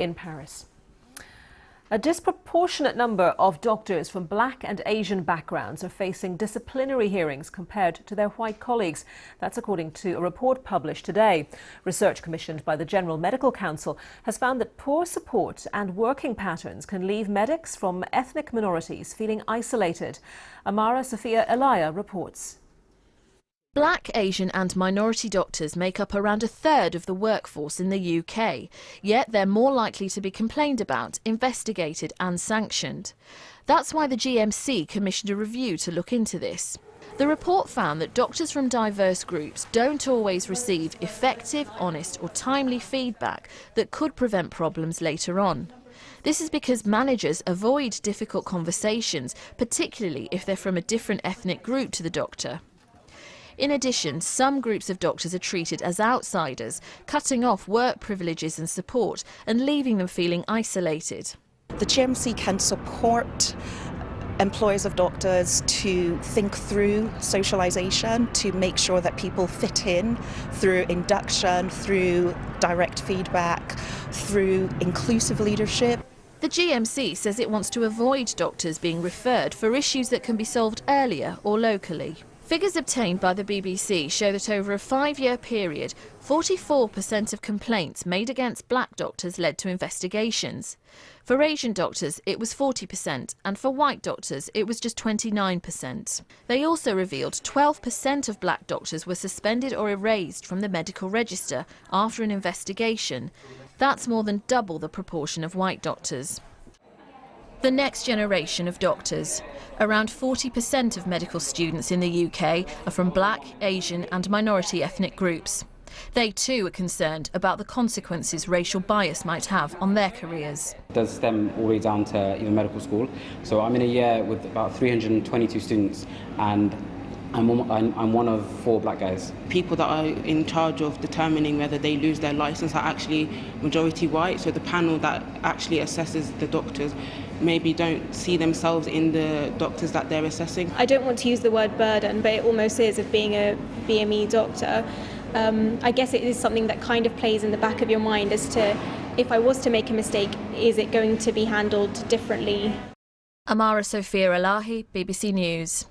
in Paris. A disproportionate number of doctors from black and Asian backgrounds are facing disciplinary hearings compared to their white colleagues. That's according to a report published today. Research commissioned by the General Medical Council has found that poor support and working patterns can leave medics from ethnic minorities feeling isolated. Amara Sophia Elia reports. Black, Asian and minority doctors make up around a third of the workforce in the UK, yet they're more likely to be complained about, investigated and sanctioned. That's why the GMC commissioned a review to look into this. The report found that doctors from diverse groups don't always receive effective, honest or timely feedback that could prevent problems later on. This is because managers avoid difficult conversations, particularly if they're from a different ethnic group to the doctor. In addition, some groups of doctors are treated as outsiders, cutting off work privileges and support and leaving them feeling isolated. The GMC can support employers of doctors to think through socialisation, to make sure that people fit in through induction, through direct feedback, through inclusive leadership. The GMC says it wants to avoid doctors being referred for issues that can be solved earlier or locally. Figures obtained by the BBC show that over a 5-year period, 44% of complaints made against black doctors led to investigations. For Asian doctors, it was 40%, and for white doctors, it was just 29%. They also revealed 12% of black doctors were suspended or erased from the medical register after an investigation. That's more than double the proportion of white doctors. The next generation of doctors. Around 40% of medical students in the UK are from black, Asian and minority ethnic groups. They too are concerned about the consequences racial bias might have on their careers. It does stem all the way down to even medical school. So I'm in a year with about 322 students and I'm one of 4 black guys. People that are in charge of determining whether they lose their licence are actually majority white, so the panel that actually assesses the doctors maybe don't see themselves in the doctors that they're assessing. I don't want to use the word burden, but it almost is of being a BME doctor. I guess it is something that kind of plays in the back of your mind as to, if I was to make a mistake, is it going to be handled differently? Amara Sophia Elahi, BBC News.